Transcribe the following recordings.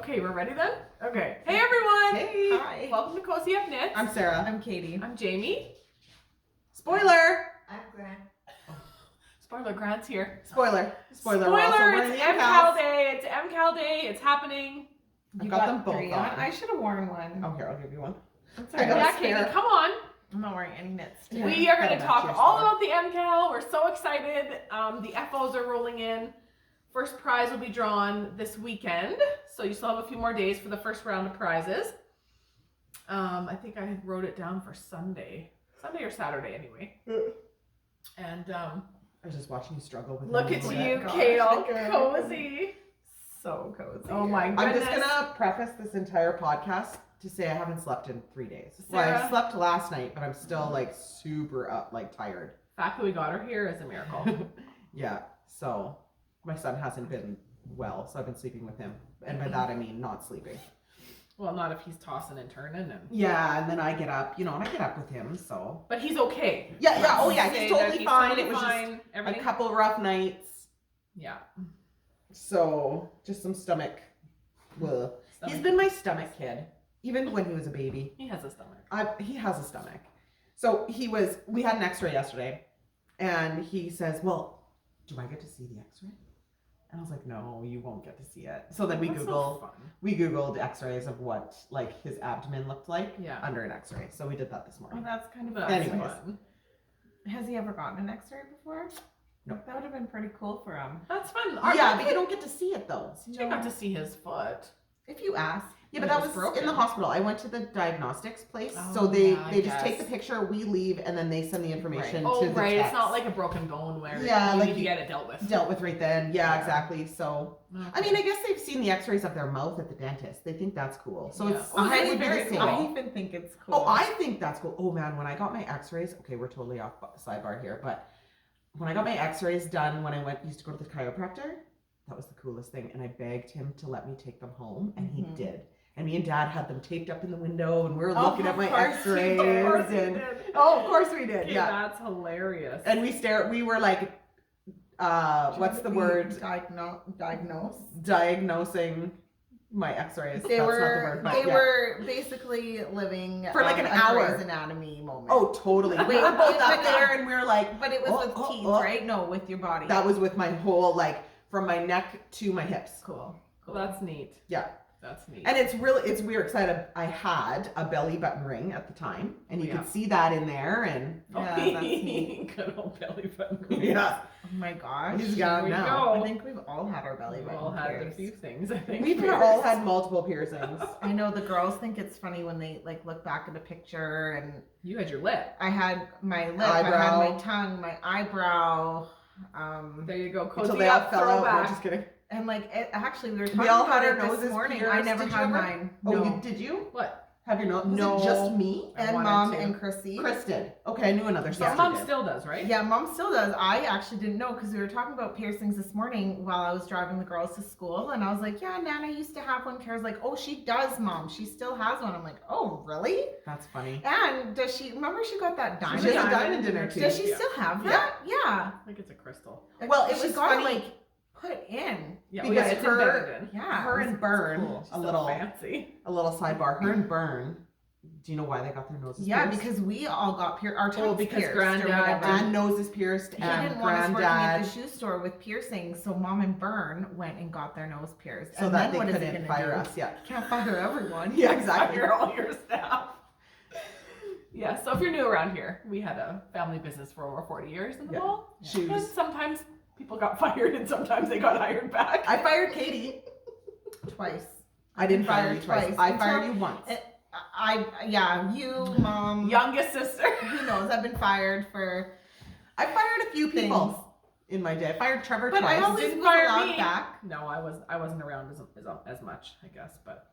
Okay, we're ready then? Okay. Hey everyone! Hey! Hi. Welcome to Cozy Up Knits. I'm Sarah. I'm Katie. I'm Jamie. Spoiler! I'm Grant. Spoiler, Grant's here. Spoiler. Spoiler, We're also wearing it's the MKAL Day. It's MKAL Day. It's happening. I've got them both three on. I should have worn one. Oh, here, I'll give you one. That's I got alright. a Yeah, spare. Katie, come on. I'm not wearing any knits. Yeah. We are going That'll to match talk your all sweater. about the MKAL. We're so excited. The FOs are rolling in. First prize will be drawn this weekend. So you still have a few more days for the first round of prizes. I think I wrote it down for Sunday. Sunday or Saturday anyway. And I was just watching you struggle with look them at a little you, bit. gosh, Kale. look at- Cozy. So cozy. Oh my I'm goodness. just gonna preface this entire podcast to say I haven't slept in 3 days. Well, Sarah? I slept last night, but I'm still like super up, like tired. The fact that we got her here is a miracle. Yeah, so my son hasn't been well, so I've been sleeping with him. And by that I mean not sleeping. Well, not if he's tossing and turning. And Yeah, and then I get up, and I get up with him, so. But he's okay. Yeah, oh yeah, Say he's that totally fine. totally It was fine. just Everything. a couple rough nights. Yeah. So, just some stomach. Ugh. He's Stomach. been my stomach kid, even when he was a baby. He has a stomach. He has a stomach. So we had an x-ray yesterday, and he says, well, do I get to see the x-ray? And I was like, no, you won't get to see it. So then we That's so fun. Googled x-rays of what like his abdomen looked like Yeah. under an x-ray. So we did that this Oh, morning. that's kind of That's Anyways. fun. Has he ever gotten an x-ray before? No. That would have been pretty cool for him. That's fun. Yeah, but you don't get to see it though. You got to see his foot. If you ask. Yeah, but It that was was broken. in the hospital. I went to the diagnostics place, Oh, so they yeah, I just take the guess. picture, we leave, and then they send the information Oh, to the right. It's techs. not like a broken bone where Yeah, you like need to you- get it dealt with. dealt with right then. Yeah, Yeah. exactly. So I mean, I guess they've seen the x-rays of their mouth at the dentist. They think that's cool. So Yeah. it's Oh, it that's would be very the same. cool. I even think it's cool. Oh, I think that's cool. Oh man, when I got my x-rays, okay, we're totally off sidebar here, but when I got my x-rays done when I used to go to the chiropractor, that was the coolest thing. And I begged him to let me take them home, and he Mhm. did. And me and Dad had them taped up in the window, and we were Oh, looking at my of course you x-rays. did. Of course you And did. oh, of course we did. Okay, Yeah. that's hilarious. And we were like, what's the word? Diagnose. Diagnosing my x-rays. They That's were not the word, but they yeah. were basically living For like an a hour. Grey's Anatomy moment. Oh, totally. We were both up there, and we were like, But it was Oh, with oh, teeth, oh. right? No, with your body. that was with my whole, like, from my neck to my hips. cool. Well, that's neat. Yeah. That's neat. And it's weird because I had a belly button ring at the time, and you Yeah. could see that in there, and Yeah, that's neat. Good old belly button. yeah, Oh my gosh. he's got Here it we now. go. I think we've all had our belly We've button all had a pierced. few things, I think. We've all had multiple piercings. I know the girls think it's funny when they like look back at a picture, and You had your lip. I had my lip, I Eyebrow. had my tongue, my eyebrow, There you go. Until Cozy they all up, fell out. No, throwback. just kidding. and like actually we were talking We all about had it our this noses morning. pierced. I never Did you had ever? mine. Oh, No. did you What? have your nose? Was No. it just me? I And wanted Mom to. and Chrissy. Chris did. Okay, I knew another Your sister mom did. still does, right? Yeah, Mom still does. I actually didn't know because we were talking about piercings this morning while I was driving the girls to school, and I was like, "Yeah, Nana used to have one." Kara's like, "Oh, she does, Mom. She still has one." I'm like, "Oh, really?" That's funny. And does she? Remember, she got that diamond. She has a diamond diamond in her too. Does she Yeah. still have Yeah. that? Yeah. I think it's a crystal. Well, it She was got funny. like put in. Yeah, Because yeah, it's her- embedded in. Yeah. Her and Burn, Cool. a So little fancy. sidebar. Her and Burn. Do you know why they got their noses Yeah, pierced? because we all got our tongues because pierced Granddad or whatever. And noses pierced, He and didn't want us working at Granddad, the shoe store with piercings, so Mom and Burn went and got their nose pierced. so and that then they what is it couldn't gonna fire do? us. Yeah. Can't fire everyone. Yeah, exactly. Fire all your staff. Yeah, so if you're new around here, we had a family business for over 40 years in the Yeah. mall. And Shoes. sometimes people got fired and sometimes they got hired back. I fired Katie. Twice. I didn't fire Fired you twice. twice. I fired you once. You, Mom, Youngest sister. who knows? I've been fired for. I fired a few Things. people in my day. I fired Trevor But I twice. always Didn't was fire allowed me. back. No, I wasn't around as much, I guess, but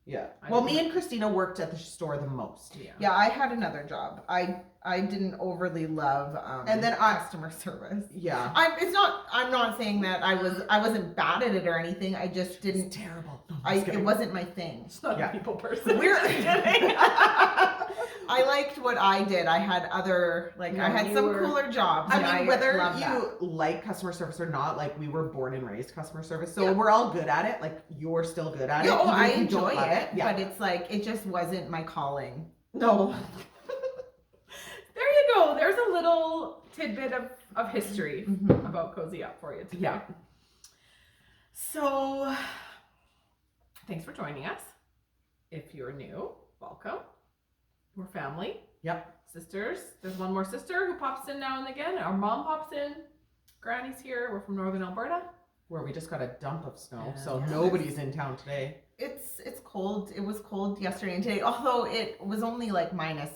Yeah. I Well, didn't. me and Christina worked at the store the most. yeah. Yeah, I had another job. I didn't overly love And then I- customer service. Yeah. I'm not saying that I wasn't bad at it or anything. I just didn't. Terrible. No, I'm just It kidding. wasn't my thing. It's not Yeah. a people person. We're Just kidding. I liked what I did. I had other, like, I had some cooler jobs. I and mean, whether love you that. like customer service or not, like we were born and raised customer service, so Yeah. we're all good at it. Like you're still good at it. Yeah, oh, even I if you don't enjoy love it, Yeah. but it's like, it just wasn't my calling. No. There you go. There's a little tidbit of history Mhm. about Cozy Up for you today. Yeah. So, thanks for joining us. If you're new, welcome. We're family. Yep. Sisters. There's one more sister who pops in now and again. Our mom pops in. Granny's here. We're from Northern Alberta. Where we just got a dump of snow, Yeah. so Yes. nobody's in town today. It's cold. It was cold yesterday and today, although it was only like minus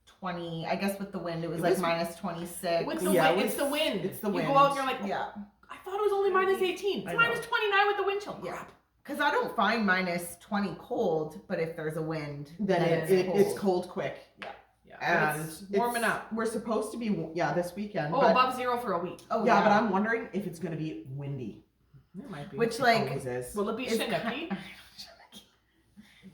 20. I guess with the wind, it was like minus 26. With the Yeah, wind, it it's the was- wind. it's the You wind. go out and you're like, oh, Yeah. I thought it was only minus 18. I It's know. minus 29 with the wind chill. Yeah. Because I don't find minus 20 cold, but if there's a wind, Then it's cold quick. Yeah. And It's warming up. We're supposed to be this weekend. Oh, but, above zero for a week. oh yeah, but I'm wondering if it's gonna be windy. It might be. Which It like always is. Will it be is Chinook?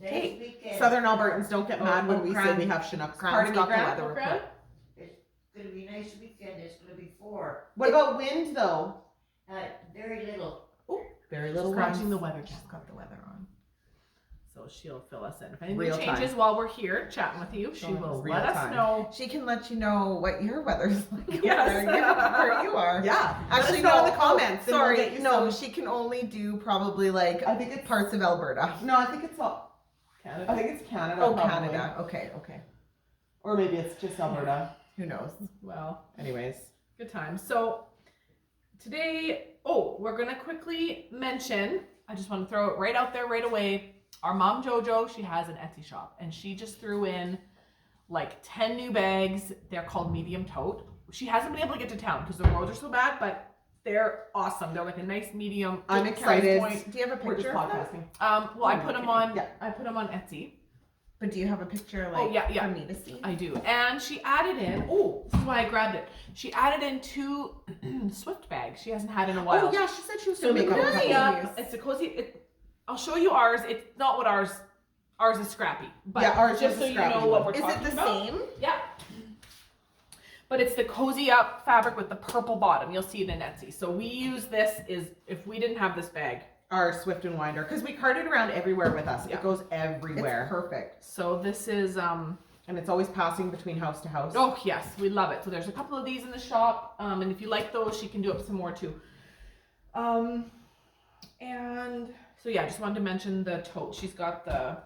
Hey, Southern Albertans, don't get mad when we say Grant- we have Chinooks. Grant's Pardon me, got the Grant. weather Grant? report. It's gonna be a nice weekend, it's gonna be 4. What about wind though? Very little. Very little Scratching wind. the weather. She's got the weather on. So she'll fill us in. If anything Real changes time. while we're here chatting with you, she Showing will us real let us time. know. She can let you know what your weather's like. Yes. where you are. Yeah. Actually, Let us know no. in the comments. and we'll Sorry, get you no. some- She can only do probably like I think it's parts of Alberta. No, I think it's all. Canada. I think it's Canada. Oh, probably. Canada. Okay. Or maybe it's just Alberta. Who knows? Well, Anyways. good time. So today, we're gonna quickly mention. I just want to throw it right out there right away. Our mom JoJo, she has an Etsy shop, and she just threw in like 10 new bags. They're called medium tote. She hasn't been able to get to town because the roads are so bad, but they're awesome. They're like a nice medium. I'm good excited. price point. Do you have a We're just picture of them? podcasting. Well, I put them on. Yeah. I put them on Etsy. But do you have a picture like yeah. for me to see? I do. And she added in. Oh, this is why I grabbed it. She added in 2 Swift bags. She hasn't had in a while. Oh yeah, she said she was So gonna the make up a cozy couple. up, it's a cozy. I'll show you ours. It's not what ours. Ours is scrappy. But Yeah, ours just is so a you scrappy know what one. we're Is talking it the about. same? Yeah. But it's the cozy up fabric with the purple bottom. You'll see it in Etsy. So we use this if we didn't have this bag. Our Swift and Winder, because we cart it around everywhere with us. Yeah. It goes It's everywhere, perfect. So this is and it's always passing between house to house. Oh yes, we love it. So there's a couple of these in the shop, and if you like those, she can do up some more too. And so yeah, I just wanted to mention the tote. She's got the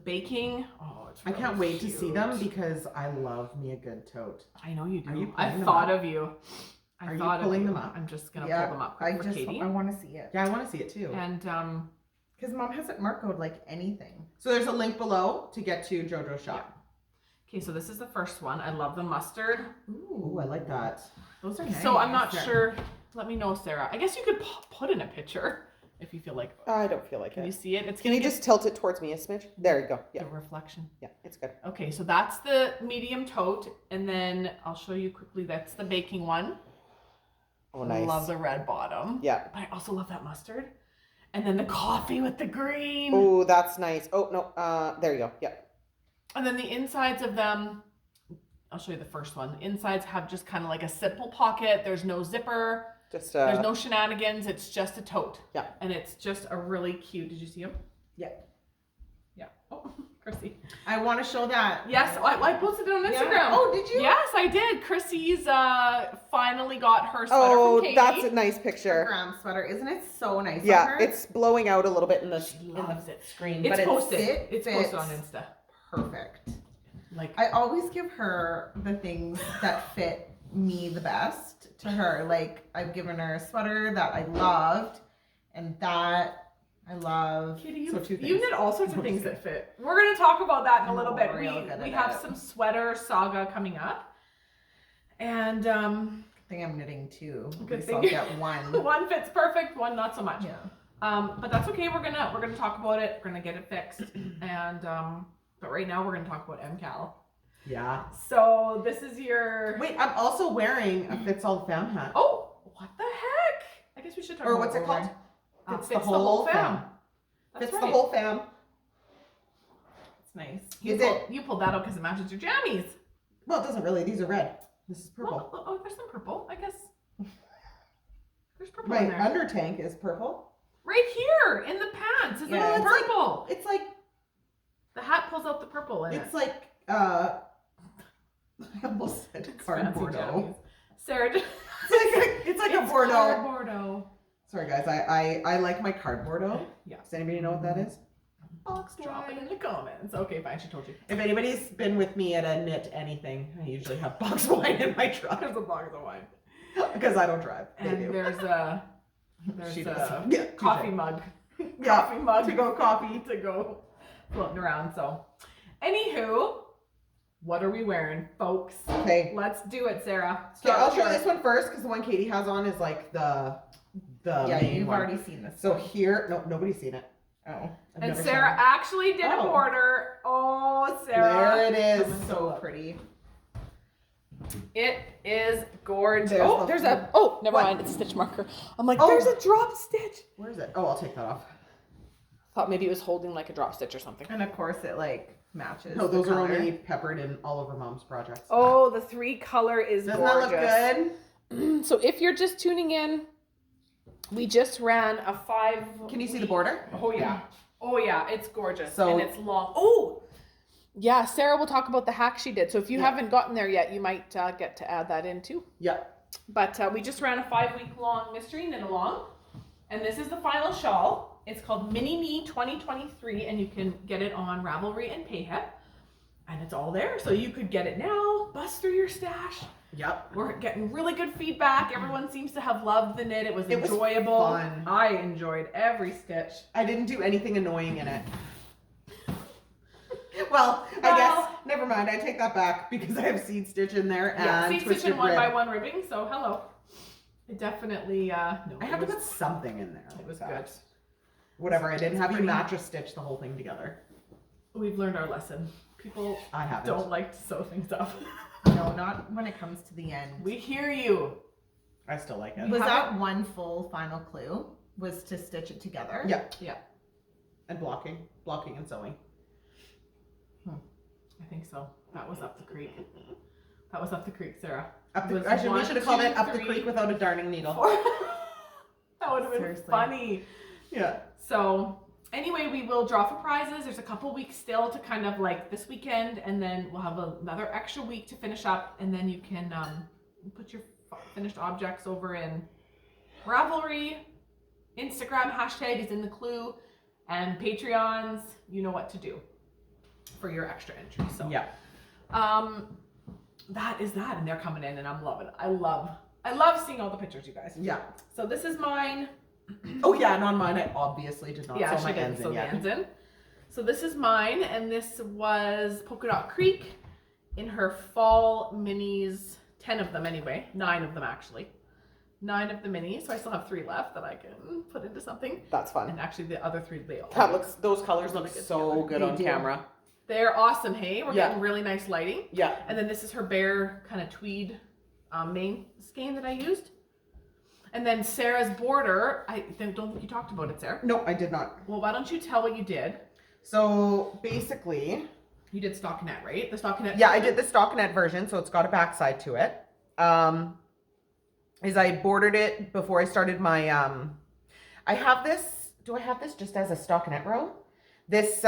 baking. Oh, it's I really can't wait to see them cute. because I love me a good tote. I know you do. Are you I pulling them thought up? of you. I Are you thought of pulling you. them up? I'm just gonna Yeah, pull them up I quick for Katie. want to see it. Yeah, I want to see it too. And Because mom hasn't marcoed like anything. So there's a link below to get to JoJo's shop. okay, so this is the first one. I love the mustard. Ooh, I like that. Those are nice. So I'm not Yeah. sure. Let me know, Sarah. I guess you could put in a picture if you feel like. I don't feel like Can you it. see it? It's Can gonna you get just tilt it towards me a smidge? There you go. Yeah, the reflection. yeah, it's good. Okay, so that's the medium tote, and then I'll show you quickly. That's the baking one. Oh, I nice. love the red bottom. Yeah. But I also love that mustard. And then the coffee with the green. Oh, that's nice. Oh no. There you go. Yeah. And then the insides of them, I'll show you the first one. The insides have just kind of like a simple pocket. There's no zipper. Just There's no shenanigans. It's just a tote. Yeah. And it's just a really cute. Did you see them? Yeah. Yeah. Oh, Chrissy. I want to show that. Yes, I posted it on Yeah. Instagram. Oh, did you? Yes, I did. Chrissy's finally got her sweater Oh, from Katie. that's a nice Her picture. gram sweater, isn't it so nice? on Yeah, her? it's blowing out a little bit in the She loves it. screen, It's but posted. it It's fits posted on Insta. perfect. Like I always give her the things that fit me the best to her. Like I've given her a sweater that I loved, and that I love. Katie, So two you things. did all sorts of things that fit. We're gonna talk about that in a little bit. Real good We at have it. some sweater saga coming up, and I think I'm knitting two. At Good least thing I'll you- get one. one fits perfect, one not so much. Yeah. But that's okay. We're gonna talk about it. We're gonna get it fixed, and but right now we're gonna talk about MKAL. Yeah. So this is your. Wait, I'm also wearing a Fits All Fam hat. Oh, what the heck? I guess we should talk Or about what's it what called? we're wearing. Fits the whole fam. That's Fits right. the whole fam. nice. You pulled that out because it matches your jammies. Well, it doesn't really. These are red. This is purple. Well, oh, there's some purple. I guess there's purple My in there. under tank is purple. Right here in the pants is Yeah, it it's like- purple. It's like The hat pulls out the purple in it. it's like I almost said It's card fancy Bordeaux. jammies. Sarah, It's like a it's Bordeaux. card Bordeaux. Sorry guys, I like my card Bordeaux. Yeah. Does anybody know what that is? Box drop it in the comments. Okay, fine. She told you. If anybody's been with me at a knit anything, I usually have box wine in my truck There's a box of wine. because I don't drive. They And do. there's She a does. Yeah, coffee touche. mug. Yeah, Coffee mug. to go coffee. To go floating around. So, anywho, what are we wearing, folks? Okay. Let's do it, Sarah. Okay, Start I'll with show yours. this one first because the one Katie has on is like the Yeah, main you've one. already seen this. So one. here, no, nobody's seen it. Oh. I've And never Sarah shown actually did a Oh. border. Oh, it. Sarah. There it is. It's so pretty. It is gorgeous. There's Oh, the- there's a. Oh, never What? mind. It's a stitch marker. I'm like, Oh. there's a drop stitch. Where is it? Oh, I'll take that off. Thought maybe it was holding like a drop stitch or something. And of course it like matches. No, the those are color. only peppered in all over Mom's projects. Oh, the 3 color is Doesn't that gorgeous. look good? So if you're just tuning in, we just ran a 5. Can you see the border? Oh yeah. Oh yeah, it's gorgeous. So- and it's long. Oh! Yeah, Sarah will talk about the hack she did. So if you Yeah. haven't gotten there yet, you might get to add that in too. Yeah. But we just ran a 5-week long mystery knit along. And this is the final shawl. It's called Mini Me 2023 and you can get it on Ravelry and Payhip. And it's all there. So you could get it now, bust through your stash. Yep. We're getting really good feedback. Everyone seems to have loved the knit. It was It was enjoyable. fun. I enjoyed every stitch. I didn't do anything annoying in it. Well, I Well- guess never mind. I take that back because I have seed stitch in there Yeah, and seed stitch twisted and 1 rib. by 1 ribbing. So hello. It definitely. No, I had to put something in there. It was But good. Whatever. I didn't have you pretty. mattress stitch the whole thing together. We've learned our lesson. People I haven't. don't like to sew things up. No, not when it comes to the end. We hear you. I still like it. We Was haven't- that one full final clue? Was to stitch it together? Yeah. Yeah. And blocking and sewing. I think so. That was up the creek. That was up the creek, Sarah. Up Was the, we 1, should have called 2, it up the 3, creek without a darning needle. That would have been Seriously. funny. Yeah. So anyway, we will draw for prizes. There's a couple weeks still to kind of like this weekend, and then we'll have another extra week to finish up, and then you can put your finished objects over in Ravelry. Instagram hashtag is in the clue, and Patreons. You know what to do for your extra entry. So Yeah. that is that, and they're coming in, and I'm loving it. I love seeing all the pictures, you guys. Yeah. So this is mine. Oh yeah, and on mine I obviously did not Yeah, sew my she didn't ends sew in the yet. ends in. So this is mine, and this was Polka Dot Creek in her fall minis. 10 of them anyway. 9 of them actually. 9 of the minis. So I still have 3 left that I can put into something. That's fun. And actually the other 3 they all. That looks. Those colors look Really good so together. good They on do. camera. They're awesome. Hey, we're Yeah. getting really nice lighting. Yeah. And then this is her bare kind of tweed main skein that I used. And then Sarah's border. I don't think you talked about it, Sarah. No, I did not. Well, why don't you tell what you did? So basically, You did stockinette, right? The stockinette. yeah, I did the stockinette version, so it's got a backside to it. Is I bordered it before I started my I have this. Do I have this just as a stockinette row? This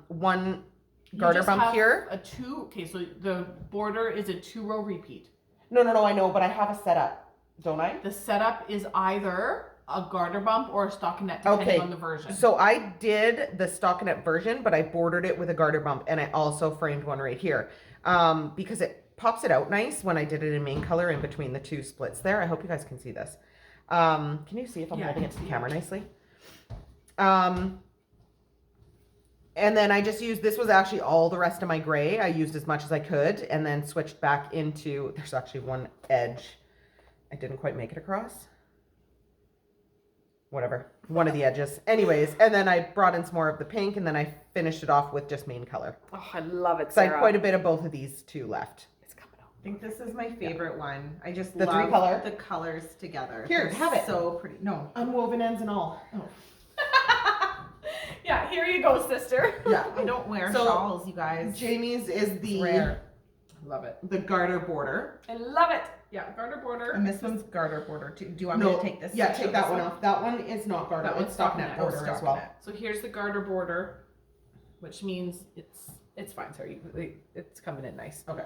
one You garter just bump have here. A 2. Okay, so the border is a 2-row repeat. No, I know, but I have a setup, don't I? The setup is either a garter bump or a stockinette, depending Okay, on the version. So I did the stockinette version, but I bordered it with a garter bump, and I also framed one right here because it pops it out nice when I did it in main color in between the 2 splits there. I hope you guys can see this. Can you see if I'm Yeah, I holding can it to the see camera nicely? And then I just used, this was actually all the rest of my gray. I used as much as I could and then switched back into, there's actually one edge. I didn't quite make it across. Whatever, one of the edges. Anyways, and then I brought in some more of the pink and then I finished it off with just main color. Oh, I love it, So I Sarah. had quite a bit of both of these 2 left. It's coming out. I think this is my favorite one. I just The love 3-color? the colors together. Here, They're have it. So pretty. No. Unwoven ends and all. Yeah, Yeah, here you go, sister. Yeah. I don't wear So, shawls, you guys. Jamie's is It's the rare. Love it. the garter border. I love it. Yeah, garter border. And this one's garter border too. Do you want me No, to take this? Yeah, to take show that this one off. That one is not garter. That one's It's stockinette stockinette. border as well. So here's the garter border, which means it's fine. Sorry, it's coming in nice. Okay.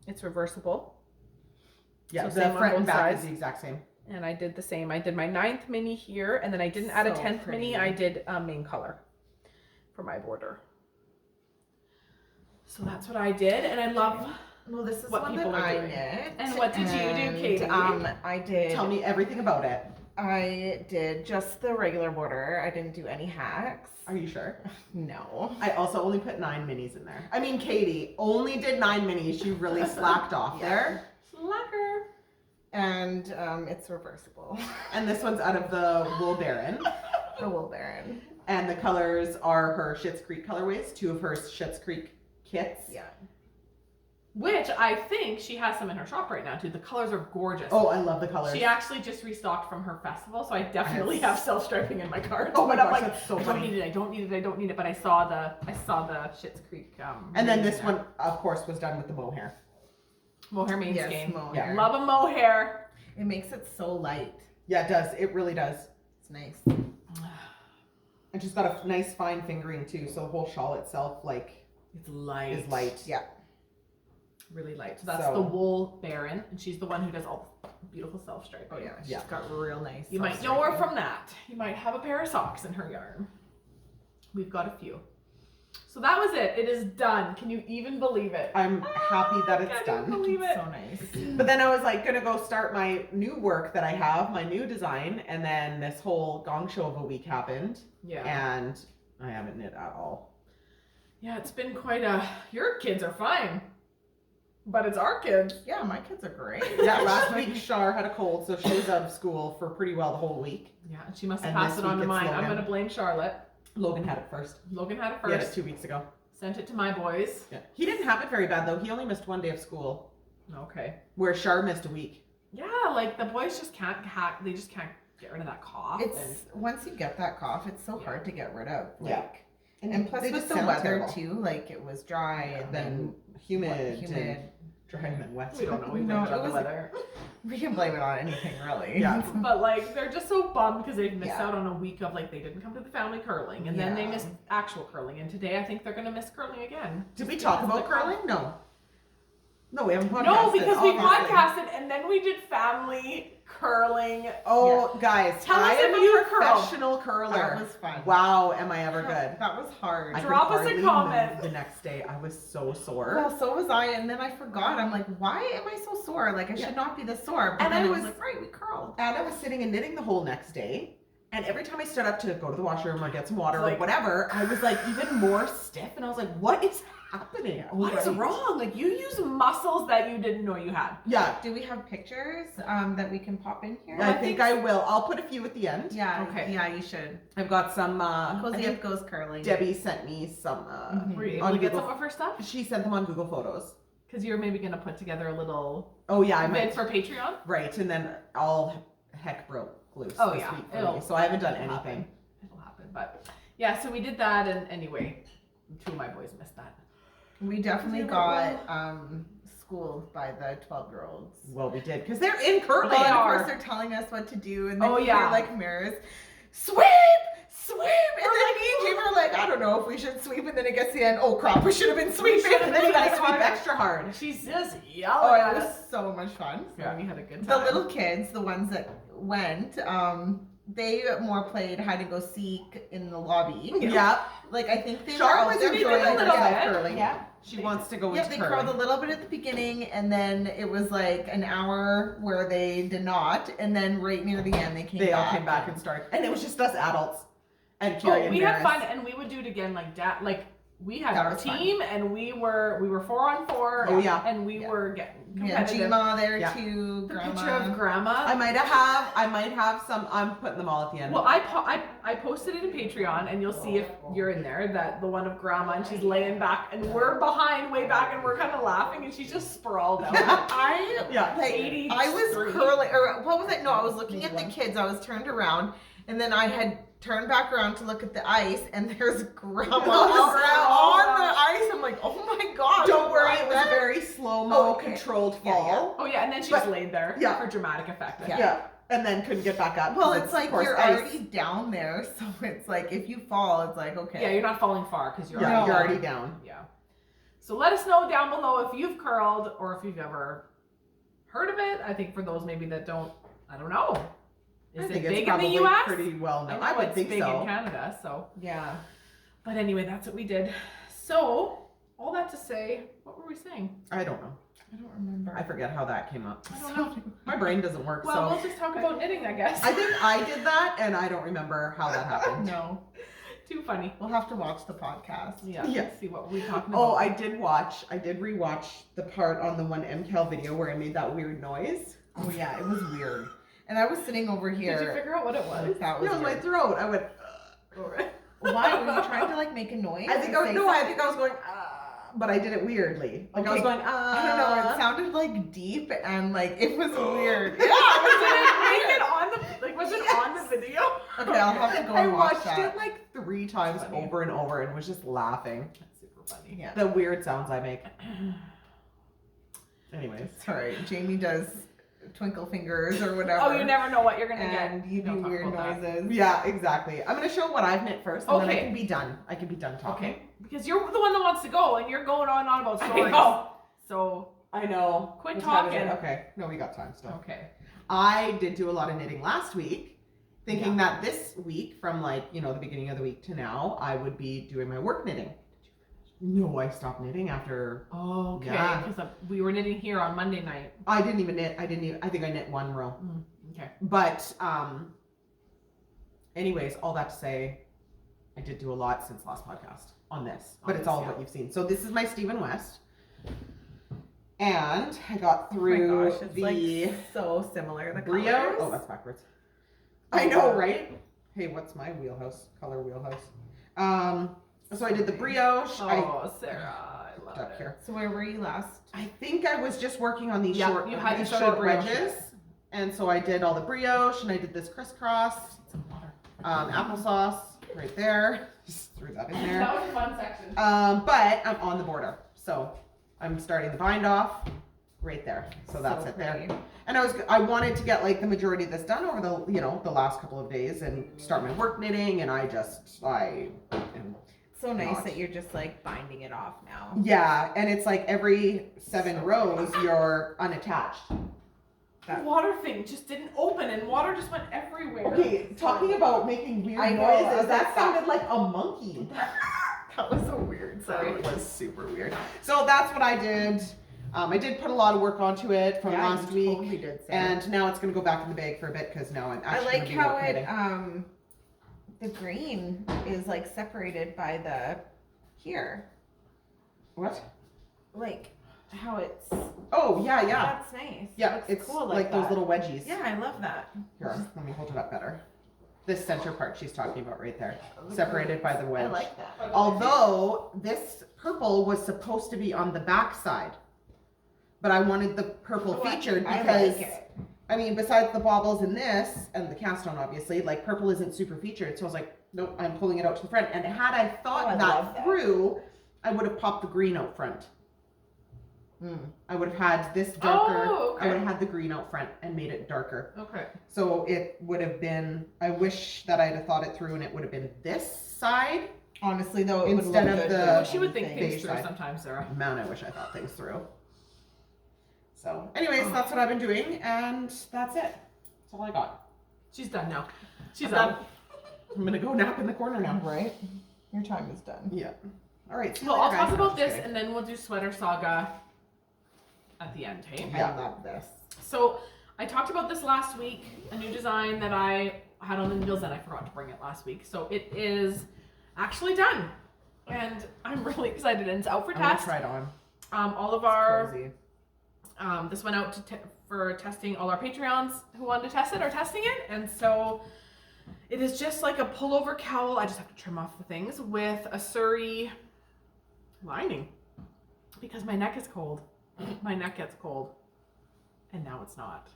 It's reversible. Yeah, So the same on front and both back sides. is the exact same. And I did the same. I did my 9th mini here, and then I didn't add a So 10th mini. pretty. I did a main color for my border. So that's what I did, and I love. Well, this is What one people that are I doing. knit. And what did you do, And, Katie? I did. Tell me everything about it. I did just the regular border. I didn't do any hacks. Are you sure? No. I also only put 9 minis in there. I mean, Katie only did 9 minis. She really slacked off Yeah. there. Slacker. And it's reversible. And this one's out of the Wool Baron. The Wool Baron. And the colors are her Schitt's Creek colorways, 2 of her Schitt's Creek kits. Yeah. Which I think she has some in her shop right now too. The colors are gorgeous. Oh, I love the colors. She actually just restocked from her festival, so I definitely have self-striping in my cart. Oh my But I'm gosh, like, that's so I don't funny. need it. I don't need it. But I saw the Schitt's Creek. And then this there. one, of course, was done with the mohair. mohair main Yes, skein. mohair. Love a mohair. It makes it so light. Yeah, it does. It really does. It's nice. And she's got a nice fine fingering too, so the whole shawl itself, like, It's light. is light. Yeah. Really light. So that's So- the Wool Baron, and she's the one who does all the beautiful self-striping. Oh yeah. She's Yeah. got real nice. You might know her from that. You might have a pair of socks in her yarn. We've got a few. So that was it. It is done. Can you even believe it? I'm happy that it's Can't done. even believe it. So nice. But then I was like gonna go start my new work that I have, my new design, and then this whole gong show of a week happened, Yeah. and I haven't knit at all. Yeah, it's been quite a. Your kids are fine, but it's our kids. Yeah, my kids are great. Yeah, last week Shar had a cold, so she was out of school for pretty well the whole week. Yeah, and she must have And passed this it on week to it's mine. I'm Logan. gonna blame Charlotte. Logan had it first. Logan had it He had it first. 2 weeks ago. Sent it to my boys. Yeah. He didn't have it very bad though. He only missed 1 day of school, Okay. where Shar missed a week. Yeah, like the boys just can't hack. They just can't get rid of that cough. and- It's once you get that cough, it's so hard to get rid of. Like, Yeah. and plus they with just the sound weather terrible. too, like it was dry and Then then humid, humid. and dry and wet. we don't know. We No, don't know it the was- weather. We can blame it on anything really. Yeah. But like they're just so bummed because they've missed Yeah. out on a week of like they didn't come to the family curling, and then they Yeah. missed actual curling, and today I think they're gonna miss curling again. Did we Just talk because about of the curling? No. No, we haven't podcasted. No, because we obviously. podcasted and then we did family curling. Oh, guys, Tell I us am if a you curl. professional curler. That was fun. Wow, am I ever good? That was hard. I could Drop us a hardly comment. move the next day. I was so sore. Well, so was I, and then I forgot. I'm like, why am I so sore? Like, I Yeah. should not be this sore. But And then I I was was- like, right, we curled. And I was sitting and knitting the whole next day. And every time I stood up to go to the washroom or get some water or Like- whatever, I was like even more stiff. And I was like, what is happening? What is Right. wrong? Like you use muscles that you didn't know you had. Yeah, Do we have pictures that we can pop in here? I think I will. I'll put a few at the end. Yeah. Okay. Yeah, you should. I've got some, I Cozy think Up Goes Curling. Debbie sent me some, Mhm. Were you able on to get Google. some of her stuff? She sent them on Google Photos. Because you're maybe gonna put together a little Oh yeah, I vid might. for Patreon. Right, and then all heck broke loose Oh, this yeah. week for It'll- me, so I haven't done it'll anything. happen. It'll happen. But yeah, so we did that, and anyway, 2 of my boys missed that. We definitely Yeah, got schooled by the 12-year-olds. Well, we did because they're in curling. They Well, and of are. course they're telling us what to do, and then Oh, you yeah. hear like mirrors, sweep, sweep, and then me and Jamie are like, I don't know if we should sweep, and then it gets to the end, oh crap, we should have been sweeping, And then you gotta sweep harder. extra hard. She's just Oh, yelling it at was us. so much fun. Yeah, we had a good The time. little kids, the ones that went, they more played hide and go seek in the lobby. Yeah, Like I think they Char were was also enjoying enjoying a little yeah, bit. curling. Yeah. she wants to go Yeah, into they curling. curled a little bit at the beginning, and then it was like an hour where they did not, and then right near the end they came. They back. all came back and started, and it was just us adults and Oh, Kiri and we had Maris. fun, and we would do it again. Like we had That our was fun. team, and we were 4-on-4. Oh, yeah. and we Yeah. were getting Yeah, competitive. Gma there Yeah. too. The Grandma. picture of grandma. I might have some. I'm putting them all at the end. Well, I posted it in Patreon, and you'll see if you're in there that the one of grandma, and she's laying back, and we're behind, way back, and we're kind of laughing, and she's just sprawled out. I Yeah. like 83. I was curling, or what was it? No, I was looking at the kids. I was turned around, And then I had turned back around to look at the ice, and there's grandma On the ground. on the ice. I'm like, oh my gosh. Don't worry, what it was a the- very slow-mo, Okay. controlled Yeah, fall. Oh yeah, and then she But- just laid there yeah. for dramatic effect. Yeah. And then couldn't get back up. Well, 'cause it's like of course, you're ice. already down there, so it's like if you fall, it's like okay. Yeah, you're not falling far because you're Yeah, already you're already down. Yeah. So let us know down below if you've curled or if you've ever heard of it. I think for those maybe that don't, I don't know. Is I it think big it's in probably the U.S.? pretty well known. I I know would it's think big so. in Canada, so. Yeah. But anyway, that's what we did. So, all that to say, what were we saying? I don't know. I don't remember. I forget how that came up. I don't know. My brain doesn't work, Well, so we'll just talk about knitting, I guess. I think I did that, and I don't remember how that happened. No. Too funny. We'll have to watch the podcast. Yeah. Yeah. See what we're talking about. Oh, I did rewatch the part on the one MKAL video where I made that weird noise. Oh yeah, it was weird. And I was sitting over here. Did you figure out what it was? That was No, my weird. throat. I went. Why were you trying to like make a noise? I think or I was, say no, I something? think I was going. But I did it weirdly. Like I was Okay. going. I don't know. It sounded like deep and like it was weird. Yeah, was it make it on the like was it on the video? Okay, I'll have to go I and watch watched that. it like 3 times Funny. over and over and was just laughing. That's super funny. Yeah. The weird sounds I make. Anyways. Sorry, Jamie does twinkle fingers or whatever. Oh, you never know what you're gonna And get. you do Don't talk weird about that. noises. Yeah, exactly. I'm gonna show what I've knit first, and then I Okay. can be done. I can be done talking. Okay, because you're the one that wants to go, and you're going on about stories. know. So I know. Quit What time is it? talking. Okay. No, we got time still. okay. I did do a lot of knitting last week, thinking that this week, from like, the beginning of the week to now, I would be doing my work knitting. No, I stopped knitting after. Okay, Yeah. because we were knitting here on Monday night. I didn't even knit. I think I knit 1 row. Okay. But, anyways, all that to say, I did do a lot since last podcast on this, but it's all Yeah. what you've seen. So this is my Stephen West. And I got Oh my through gosh, it's the like so similar. The Brio. colors. Oh, that's backwards. I know, right? Hey, what's my wheelhouse? Color wheelhouse. So I did the brioche. Oh, Sarah, I love Up it. here. So where were you last? I think I was just working on these Yeah, short, you had these the short brioche. wedges, and so I did all the brioche, and I did this crisscross, applesauce right there. Just threw that in there. That was a fun section. But I'm on the border, so I'm starting the bind off right there. So that's So it there. pretty. And I wanted to get like the majority of this done over the last couple of days and start my work knitting, and I am So nice Not. that you're just like binding it off now. yeah, and it's like every 7 rows you're unattached. The water thing just didn't open, and water just went everywhere. Okay, talking about making weird I know, I noises, was that like, sounded like a monkey. That was so weird. Sorry. It was super weird. So that's what I did. I did put a lot of work onto it from Yeah, last you week, totally did, Sarah. and now it's gonna go back in the bag for a bit because now I'm I actually like gonna be how work it knitting. the green is like separated by the here. What? Like how it's Oh yeah, yeah, that's nice. yeah. Looks It's cool like those that. little wedgies. Yeah, I love that. Here, let me hold it up better. This center part she's talking about right there, separated by the wedge. I like that. Although this purple was supposed to be on the back side, but I wanted the purple featured I because like it. I mean, besides the baubles in this and the cast on, obviously, like purple isn't super featured. So I was like, nope, I'm pulling it out to the front. And had I thought Oh, I love that that. through, I would have popped the green out front. I would have had this darker. Oh, okay. I would have had the green out front and made it darker. Okay. So it would have been. I wish that I'd have thought it through, and it would have been this side. Honestly though, it would Instead look of good the- with Well, she would think anything. things through side. sometimes, Sarah. Man, I wish I thought things through. So, anyways, that's what I've been doing, and that's it. That's all I got. She's done now. She's I'm done. done. I'm gonna go nap in the corner now. Right? Your time is done. Yeah. All right. see you Well, I'll later, talk guys. about I'm this, just kidding. and then we'll do sweater saga at the end. Hey. Yeah. I love this. So I talked about this last week, a new design that I had on the needles, and I forgot to bring it last week. So it is actually done, and I'm really excited. And it's out for I'm gonna test. try it on. All of our Cozy. this went out for testing. All our Patreons who wanted to test it are testing it, and so it is just like a pullover cowl. I just have to trim off the things with a Surrey lining because my neck is cold. My neck gets cold, and now it's not.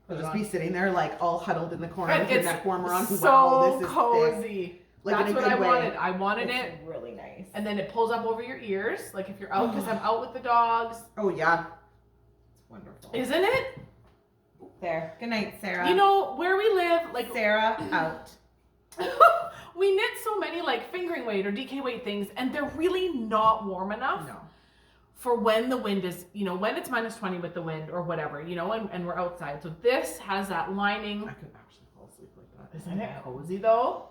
I'll Put it just on. be sitting there like all huddled in the corner with And your it's neck warmer on. so Wow, this is thick. cozy. Like That's in a what good I way. wanted. I wanted It's it, really nice. and then it pulls up over your ears, like if you're out, because I'm out with the dogs. Oh yeah. It's wonderful. Isn't it? There. Good night, Sarah. You know where we live, like Sarah out. we knit so many like fingering weight or DK weight things, and they're really not warm enough No. for when the wind is, when it's -20 with the wind or whatever, and we're outside. So this has that lining. I could actually fall asleep like that. Isn't it cozy though?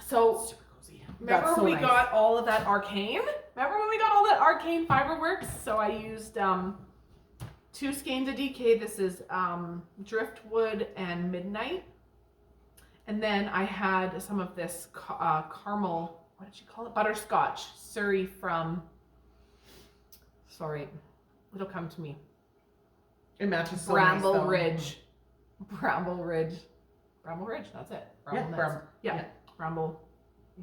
So Super cozy. remember That's so we nice. got all of that arcane? Remember when we got all that arcane fiber works? So I used 2 skeins of DK. This is driftwood and midnight. And then I had some of this caramel, what did you call it? Butterscotch Surrey from, sorry, it'll come to me. It matches so Bramble nice, though. Ridge. Bramble Ridge, that's it. Yeah, Bramble Bram- Knits. Yeah, yeah. Bramble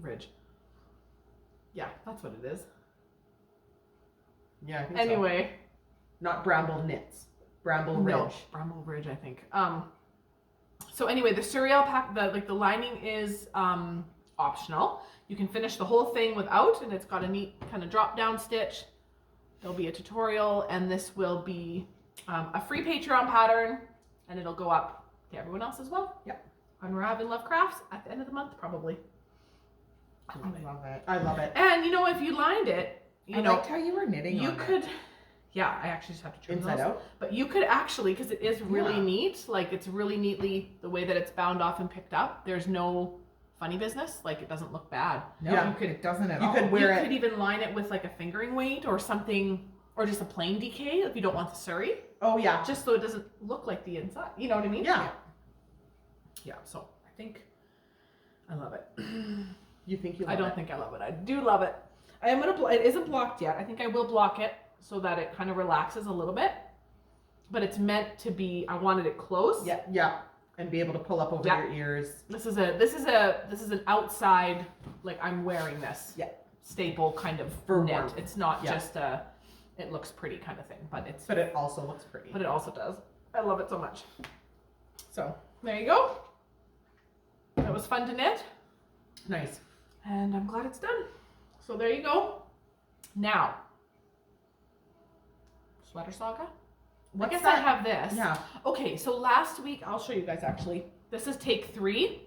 Ridge. Yeah, that's what it is. Yeah, I think so. Anyway, Not Bramble Knits. Bramble Ridge. no, Bramble Ridge, I think. So anyway, the Surrey alpaca, the lining is optional. You can finish the whole thing without, and it's got a neat kind of drop down stitch. There'll be a tutorial, and this will be a free Patreon pattern, and it'll go up to everyone else as well. Yep. On Rav and Love Crafts at the end of the month, probably. I love it. I love it. And if you lined it, I liked how you were knitting you on it. could. Yeah, I actually just have to trim Inside those. out. But you could actually, because it is really Yeah. neat, like it's really neatly the way that it's bound off and picked up. There's no funny business, like it doesn't look bad. No, Yeah. you could. It doesn't at You all. could wear You it. could even line it with like a fingering weight or something, or just a plain DK if you don't want the Surrey, Oh yeah. just so it doesn't look like the inside. You know what I mean? Yeah. Yeah. So I think I love it. You think you love I don't it. think I love it. I do love it. I am gonna. It isn't blocked yet. I think I will block it so that it kind of relaxes a little bit. But it's meant to be. I wanted it close. Yeah, yeah. And be able to pull up over Yeah. your ears. This is an outside, like I'm wearing this. Yeah. Staple kind of For knit. warmth. It's not Yeah. just it looks pretty kind of thing, but But it also looks pretty. it also does. I love it so much. So there you go. It was fun to knit, Nice. and I'm glad it's done. So there you go. Now, sweater saga. What's I guess that? I have this. Yeah. Okay, so last week, I'll show you guys actually. This is take 3.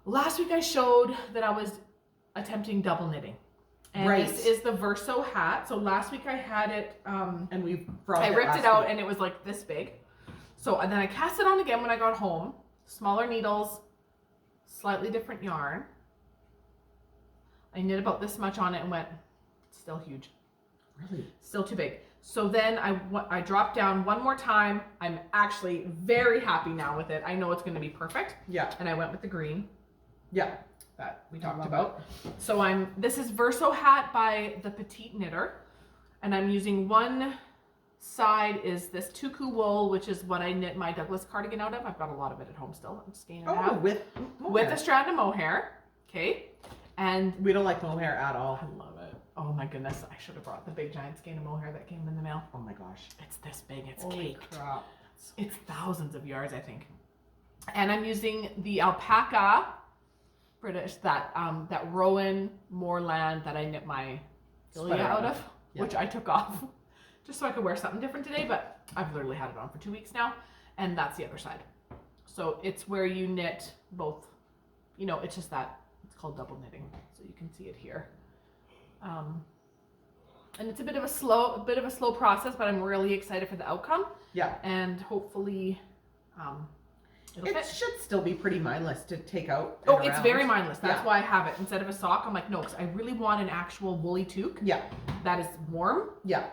Last week I showed that I was attempting double knitting. And Right. this is the Verso hat. So last week I had it, And we I ripped it out and it was like this big. So and then I cast it on again when I got home. Smaller needles, slightly different yarn. I knit about this much on it and went, still huge. Really? Still too big. So then I dropped down one more time. I'm actually very happy now with it. I know it's going to be perfect. Yeah. And I went with the green Yeah. that we I talked love about. So this is Verso hat by the Petite Knitter. And I'm using one side is this tuku wool, which is what I knit my Douglas cardigan out of. I've got a lot of it at home still. I'm skein it Oh, out. with With a strand of mohair. Okay. And we don't like mohair at all. I love it. Oh my goodness. I should have brought the big giant skein of mohair that came in the mail. Oh my gosh. It's this big. It's Holy caked. crap. It's thousands of yards, I think. And I'm using the alpaca British, that Rowan Moorland that I knit my Filia Sweater out out of, of. Yeah. which I took off just so I could wear something different today, but I've literally had it on for 2 weeks now, and that's the other side. So it's where you knit both, it's just that, it's called double knitting, so you can see it here. And it's a bit of a slow process, but I'm really excited for the outcome, Yeah. and hopefully it'll It fit. should still be pretty mindless to take out. Oh, and it's around. very mindless. That's Yeah. why I have it instead of a sock. I'm like, no, because I really want an actual woolly toque Yeah. that is warm, Yeah.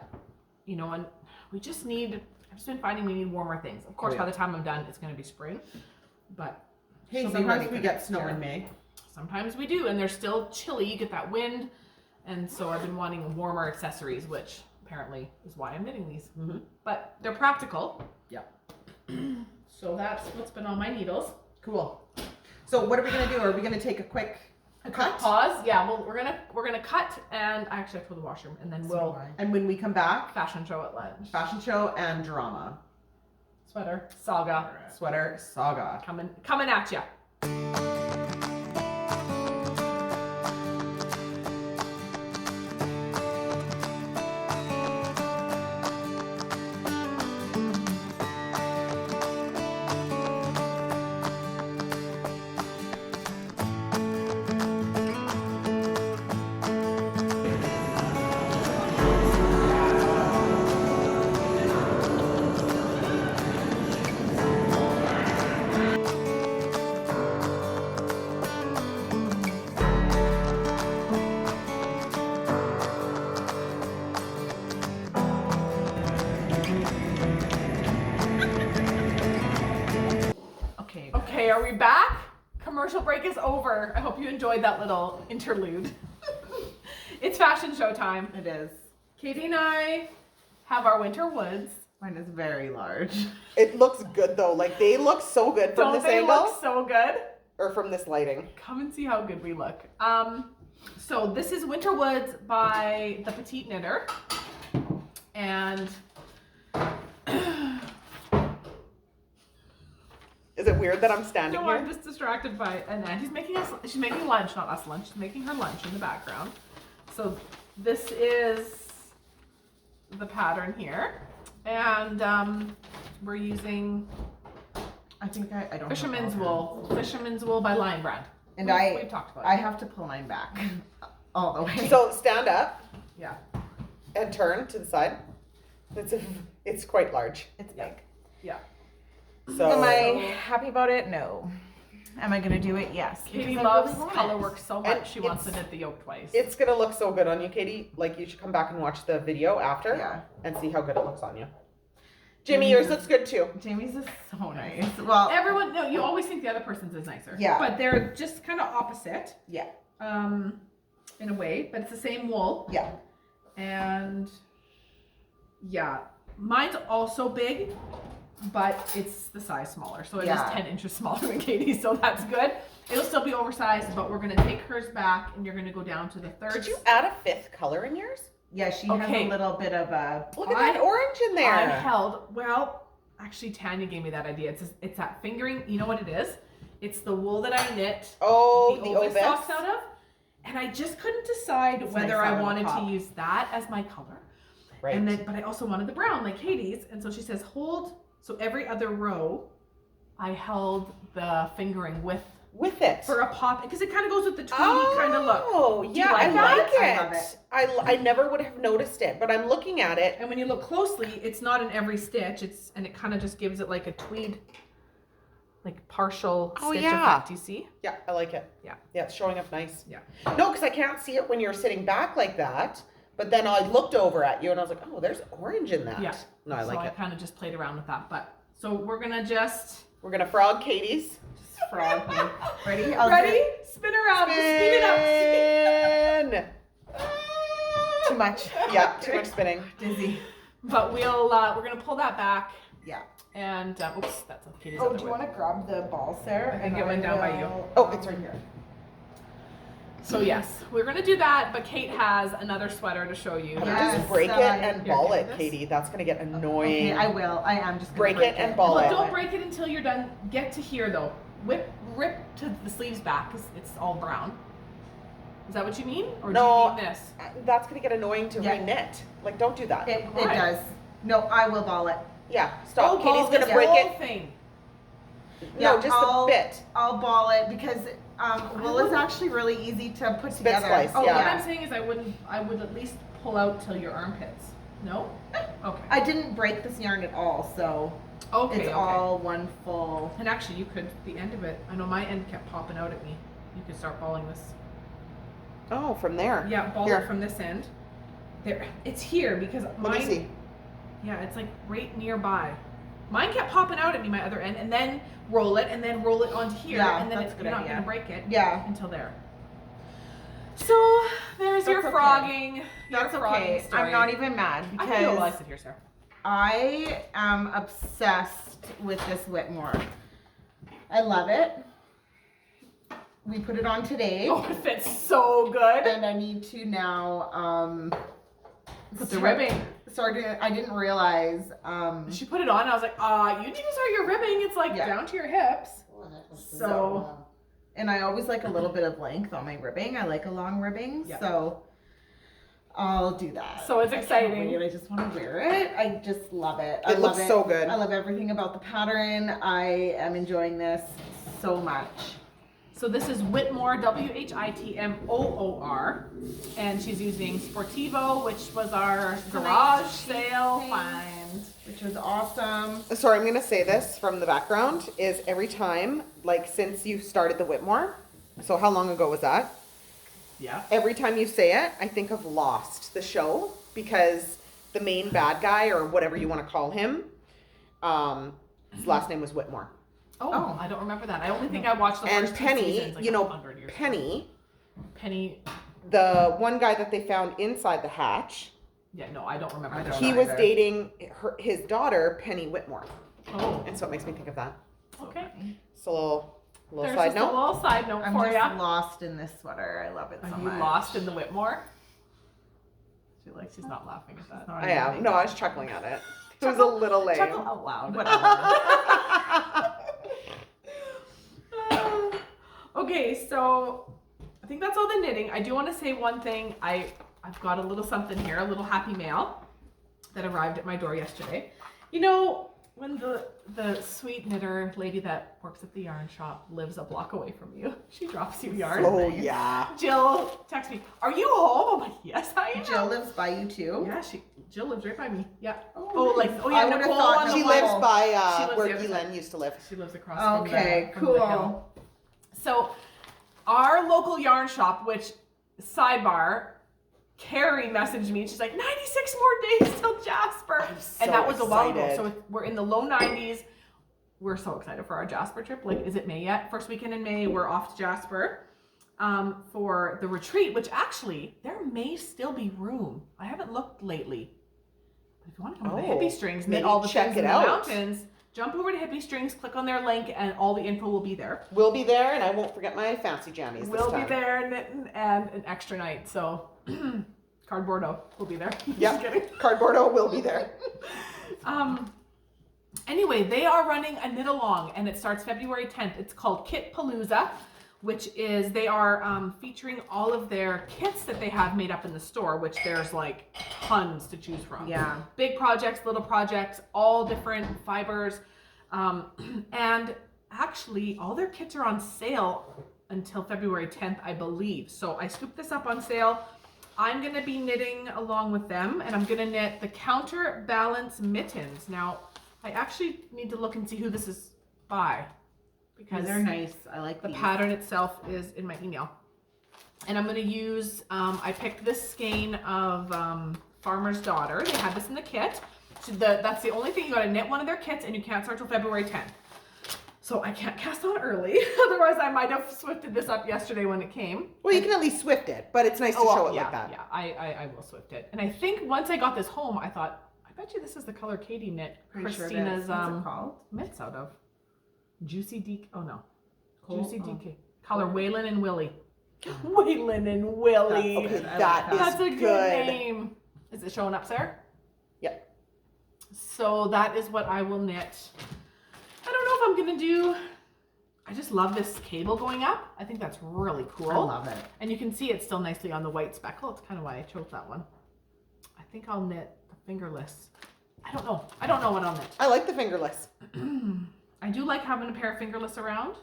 and we just need, I've just been finding we need warmer things. Of course, Oh, yeah. by the time I'm done, it's going to be spring, but Hey, she'll be ready sometimes for we next get snow year. in May. Sometimes we do, and they're still chilly. You get that wind, and so I've been wanting warmer accessories, which apparently is why I'm knitting these. Mhm. But they're practical. Yeah. So that's what's been on my needles. Cool. So what are we gonna do? Are we gonna take a quick cut? Pause. Yeah. Well, we're gonna cut, and I actually have to go to the washroom, and then we'll And when we come back, fashion show at lunch. fashion show and drama. Sweater saga Sweater saga. coming at ya. Okay, are we back? Commercial break is over. I hope you enjoyed that little interlude. It's fashion show time. It is. Katie and I have our winter woods. Mine is very large. It looks good though. Like they look so good from Don't this they angle look so good? or from this lighting. Come and see how good we look. So this is Winter Woods by the Petite Knitter. And Is it weird that I'm standing no, here? I'm just distracted by and she's making lunch, not us lunch. She's making her lunch in the background. So this is the pattern here. And we're using I think I don't. Fisherman's have all of Wool. Fisherman's Wool by Lion Brand. And We've talked about it. I have to pull mine back all the way. So stand up Yeah. and turn to the side. It's quite large. It's big. Yeah. So Am I happy about it? No. Am I gonna do it? Yes. Katie because I loves really want color it. work so And much she wants to it's- knit the yoke twice. it's gonna look so good on you, Katie. Like you should come back and watch the video after Yeah. and see how good it looks on you. Jimmy, yours looks good too. Jamie's is so nice. Well, Everyone, no, you always think the other person's is nicer. Yeah. But they're just kind of opposite, yeah, in a way, but it's the same wool. yeah. And yeah, mine's also big, but it's the size smaller. So it Yeah. is 10 inches smaller than Katie's, so that's good. It'll still be oversized, but we're gonna take hers back and you're gonna go down to the third. Did you add a fifth color in yours? Yeah, she Okay. has a little bit of a. Look at that orange in there. I held, well, actually Tanya gave me that idea. It's that fingering, you know what it is? It's the wool that I knit Oh, the the Ovis Ovis. socks out of. And I just couldn't decide It's whether nice I out of the wanted to top. use that as my color. Right. And then, but I also wanted the brown like Katie's. And so she says, hold. So every other row, I held the fingering with with it. for a pop because it kind of goes with the tweedy kind of look. Oh, yeah, like I that? like I love it. it. I never would have noticed it, but I'm looking at it. And when you look closely, it's not in every stitch. And it kind of just gives it like a tweed, like partial Oh, stitch yeah. effect. Do you see? Yeah, I like it. Yeah. Yeah, it's showing up nice. Yeah. No, because I can't see it when you're sitting back like that. But then I looked over at you and I was like, oh, there's orange in that. Yeah. No, I so like I it. kind of just played around with that. But so we're gonna just We're going to frog Katie's. Frog me. Ready? ready, spin around, just speed it up. Spin! Too much. Yeah, too much spinning. Dizzy. But we're gonna pull that back. Yeah. And oops, that's Katie's Oh, other do you way. want to grab the balls there? I think it went down by you. Oh, it's right here. So yes, we're gonna do that. But Kate has another sweater to show you. Yes. Just break it and Here, ball can you it, do this? Katie. That's going to get annoying. Okay, I will. I am just gonna Break it and ball Well, it. don't break it until you're done. Get to here though. Rip to the sleeves back because it's all brown. Is that what you mean, or No. do you mean this? That's going to get annoying to Yeah. re-knit. Like, don't do that. It Why? does. No, I will ball it. Yeah, stop. Oh, Katie's ball going to this break whole it. thing. No, Yeah, just I'll- a bit. I'll ball it because wool is actually really easy to put Spit together. slice, Oh, yeah. what I'm saying is I would at least pull out till your armpits. No? Okay. I didn't break this yarn at all, so Okay. it's okay. all one full. And actually, you could the end of it. I know my end kept popping out at me. You could start balling this. Oh, from there. Yeah, ball Here. it from this end. There, it's here because Let mine. me see. Yeah, it's like right nearby. Mine kept popping out at me, my other end, and then roll it, and then roll it onto here, Yeah, and then that's a you're good not idea. gonna break it Yeah, until there. So there's your That's okay. frogging. Your that's frogging okay. story. I'm not even mad I can do it while I because sit here, Sarah. I am obsessed with this Whitmore. I love it. We put it on today, Oh, it fits so good. and I need to now Put the ribbing. I didn't realize. She put it on. I was like, you need to start your ribbing. It's like Yeah. down to your hips. Oh, that was So- And I always like a little bit of length on my ribbing. I like a long ribbing, Yeah. so I'll do that. So it's I can't exciting. wait. I just want to wear it. I just love it. It looks so good. I love everything about the pattern. I am enjoying this so much. So this is Whitmore, Whitmoor, and she's using Sportivo, which was our garage sale Thanks. find. Which was awesome. Sorry, I'm going to say this from the background is every time, like since you started the Whitmore, so how long ago was that? Yeah. Every time you say it, I think of Lost, the show, because the main bad guy or whatever you want to call him, his last name was Whitmore. Oh, I don't remember that. I only think I watched the And first 2 Penny, seasons, like you know, 100 years ago. Penny, Penny. the one guy that they found inside the hatch, Yeah, no, I don't remember. I that. don't he know was either. dating his daughter, Penny Whitmore. Oh, And so it makes me think of that. okay. So a little There's side just a note. little side note I'm for just you. lost in this sweater. I love it so Are you much. lost in the Whitmore? I feel like she's not laughing at that. I am. No, I was chuckling at it. It was a little lame. Chuckle out loud. Okay, so I think that's all the knitting. I do want to say one thing. I've got a little something here, a little happy mail that arrived at my door yesterday. You know, when the sweet knitter lady that works at the yarn shop lives a block away from you, she drops you yarn. Oh yeah. Jill texts me, "Are you home?" I'm like, "Yes, I am." Jill lives by you too. Yeah, Jill lives right by me. Yeah. Oh, Oh, like, nice. oh I yeah, would've Nicole thought on the She Nicole. wall. lives by She lives where the other Glenn side. used to live. She lives across Okay, from the hill. cool. So our local yarn shop, which sidebar, Carrie messaged me and she's like, 96 more days till Jasper. so And that was a while ago. excited. So we're in the low 90s. We're so excited for our Jasper trip. Like, is it May yet? First weekend in May, we're off to Jasper for the retreat, which actually, there may still be room. I haven't looked lately. But if you want to come to the Oh, Hippie Strings, maybe knit all the check things it in the out. mountains, jump over to Hippie Strings, click on their link, and all the info will be there. We'll be there, and I won't forget my fancy jammies We'll this time. be there knitting and an extra night. So Cardboardo will be there. Yep. Just kidding. Cardboardo will be there. Anyway, they are running a knit along and it starts February 10th. It's called Kit Palooza, which is they are featuring all of their kits that they have made up in the store, which there's like tons to choose from. Yeah. Big projects, little projects, all different fibers. And actually, all their kits are on sale until February 10th, I believe. So I scooped this up on sale. I'm going to be knitting along with them, and I'm going to knit the Counterbalance Mittens. Now, I actually need to look and see who this is by, because They're nice. I like the these. pattern itself is in my email. And I'm going to use, I picked this skein of Farmer's Daughter. They had this in the kit. So that's the only thing. You got to knit one of their kits, and you can't start till February 10th. So I can't cast on early. Otherwise, I might have swifted this up yesterday when it came. Well, you can at least swift it, but it's nice to show it yeah, like that. Yeah, I will swift it. And I think once I got this home, I thought, I bet you this is the color Katie knit Pretty sure it Christina's is. What's it called? mitts out of. Juicy DK. Oh no. Cool. Juicy Oh. DK. Color Waylon and Willie. Waylon and Willie. Okay, I like that is That's a good good. name. Is it showing up, Sarah? Yep. So that is what I will knit. I don't know if I'm gonna do. I just love this cable going up. I think that's really cool. I love it. And you can see it still nicely on the white speckle. It's kind of why I chose that one. I think I'll knit the fingerless. I don't know. I don't know what I'll knit. I like the fingerless. I do like having a pair of fingerless around.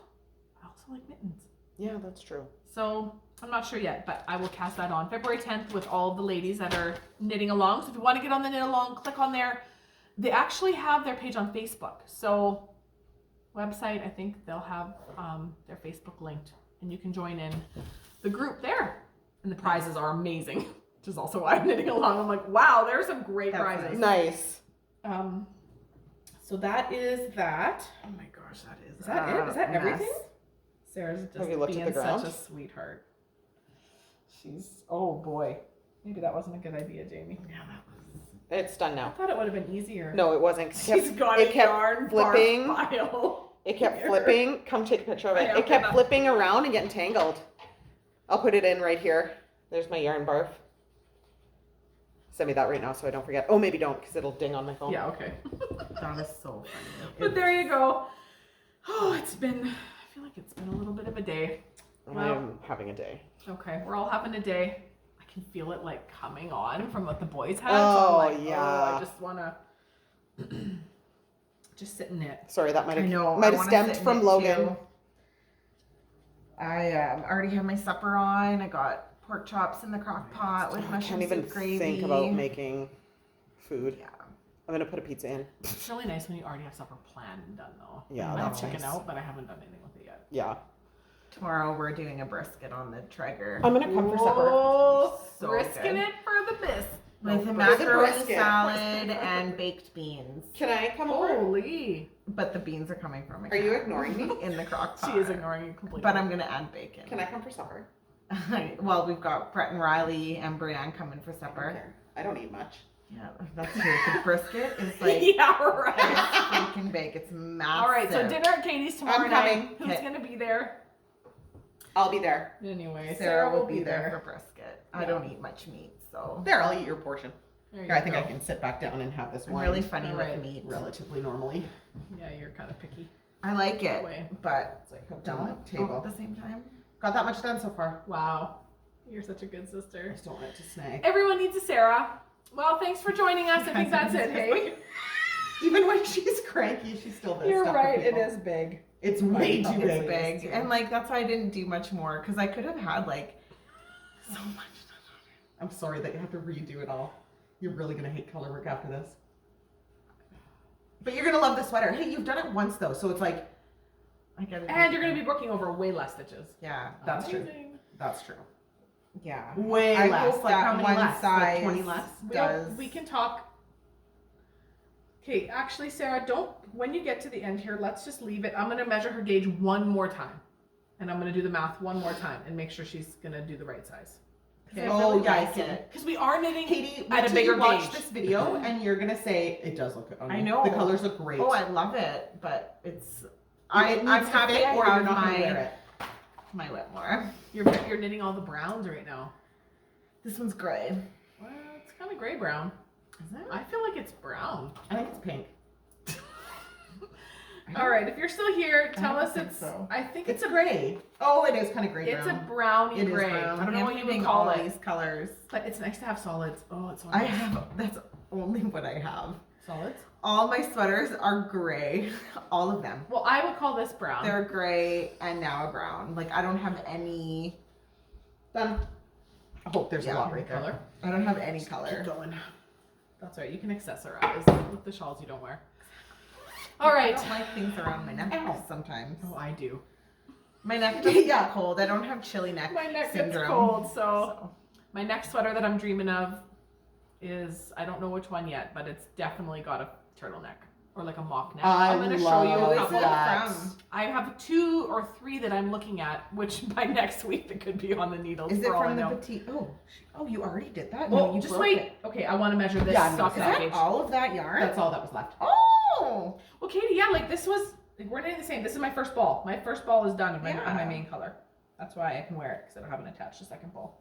I also like mittens. Yeah, that's true. So I'm not sure yet, but I will cast that on February 10th with all the ladies that are knitting along. So if you want to get on the knit along, click on there. They actually have their page on Facebook. So website, I think they'll have their Facebook linked, and you can join in the group there. And the prizes are amazing, which is also why I'm knitting along. I'm like, wow, there's some great That's prizes. Nice. So that is that. Oh my gosh, that is. Is that it? Is that mess. everything? Sarah's just Have you looked at being the ground? such a sweetheart. She's, oh boy. Maybe that wasn't a good idea, Jamie. Yeah, that was. It's done I now. thought it would have been easier. No, it wasn't. She's got it a kept yarn flipping. barf file. It kept Here. flipping. Come take a picture of I it. am It kept gonna. flipping around and getting tangled. I'll put it in right here. There's my yarn barf. Send me that right now so I don't forget. Oh, maybe don't because it'll ding on my phone. Yeah, okay. That is so funny. But there you go. Oh, I feel like it's been a little bit of a day. I am having a day. Okay, we're all having a day. I can feel it like coming on from what the boys had. Oh, so I'm like, yeah. I just want to just sit in it. Sorry, that I might know. have I wanna stemmed sit in from it, Logan. too. I already have my supper on. I got pork chops in the crock pot with I mushroom can't even soup gravy. think about making food. Yeah. I'm gonna put a pizza in. It's really nice when you already have supper planned and done though. Yeah, I might have that's chicken nice. out, but I haven't done anything with it yet. Yeah. Tomorrow we're doing a brisket on the Traeger. I'm gonna come for supper. Oh, So risking good. it for the bis. With a For the macaroni brisket. salad and baked beans. Can I come over? Holy. But the beans are coming from a Are you can ignoring me? in the crock pot. She is ignoring you completely. But I'm gonna add bacon. Can I come for supper? Well, we've got Brett and Riley and Brianne coming for I don't supper. care. I don't eat much. Yeah, that's true. The brisket is like yeah, right. it's freaking big. It's massive. All right, so dinner at Katie's tomorrow I'm night. coming. Who's Okay. gonna be there? I'll be there. Anyway, Sarah will be there for brisket. I Yeah. don't eat much meat, so There, I'll eat your portion. There you Here, I think go. I can sit back down and have this I'm wine really funny All with right. meat. relatively normally. Yeah, you're kind of picky. I like it, Way. but It's like hooked on don't the all table. at the same time. Got that much done so far. Wow, you're such a good I sister. just don't want it to snag. Everyone needs a Sarah. Well, thanks for joining us. I think that's it. Hey, Even when she's cranky, she's still this. you're stuff for right. It people. is big. It's way too It's big. big, and like that's why I didn't do much more because I could have had like so much. I'm sorry that you have to redo it all. You're really gonna hate color work after this. But you're gonna love the sweater. Hey, you've done it once though, so it's like I gotta. And you're gonna be working over way less stitches. Yeah, that's true. Amazing. That's true. yeah. Way I less. hope Like that how many one less? size Like 20 less. We can talk. Okay, actually, Sarah, don't. When you get to the end here, let's just leave it. I'm gonna measure her gauge one more time, and I'm gonna do the math one more time and make sure she's gonna do the right size. Okay. Oh, yeah, I like see. it. Because we are knitting Katie, at a bigger watch gauge. this video and you're gonna say it does look good on you. I know. The colors look great. Oh, I love it, but it's. It I'm needs to happy fit I or have you're not gonna wear my it. my Whitmore. You're knitting all the browns right now. This one's gray. Well, it's kind of gray brown. Is it? I feel like it's brown. I think it's pink. All right, if you're still here, tell don't us think it's. so. I think It's a gray. Oh, it is kind of gray It's brown. a browny It is gray. brown. I don't know I'm what you would knitting call all it, these colors. but it's nice to have solids. Oh, it's so I nice. have. That's only what I have. solids. All my sweaters are gray. All of them. Well, I would call this brown. They're gray and now a brown. Like I don't have any. Done. I hope there's Yeah, a lot right there. color. I don't have any Keep color. going. That's right. You can accessorize with the shawls you don't wear. All I right. don't like things around my neck Ow. sometimes. Oh, I do. My neck doesn't get cold. I don't have chilly neck My neck syndrome. gets cold, so my next sweater that I'm dreaming of is, I don't know which one yet, but it's definitely got a turtleneck or like a mock neck. I I'm going to show you love a Who is couple. it that. from? I have 2 or 3 that I'm looking at, which by next week they could be on the needles. Is it for all I from the know. petite? Oh, you already did that. Well, no, you just broke wait. it. Okay, I want to measure this Yeah, I'm sock Is gonna sock that gauge. all of that yarn? That's all that was left. Oh. Well, Katie, yeah, like this was, like we're knitting the same. This is my first ball. My first ball is done in my, Yeah. on my main color. That's why I can wear it, because I haven't attached a second ball.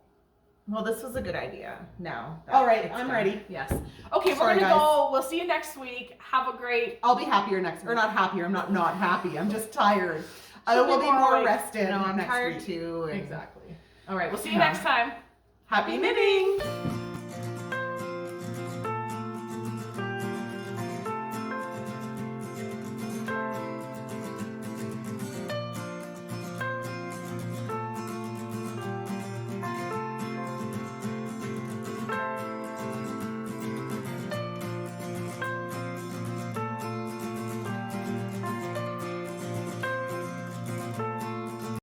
Well, this was a good idea. Now. that All right, it's I'm done. ready. Yes. Okay, Sorry, we're going to guys. go. We'll see you next week. Have a great... I'll be happier next, or not happier. I'm not happy. I'm just tired. I She'll will be be more more like, rested. No, I'm next tired week. too. and- Exactly. All right, we'll see you Yeah. next time. Happy knitting.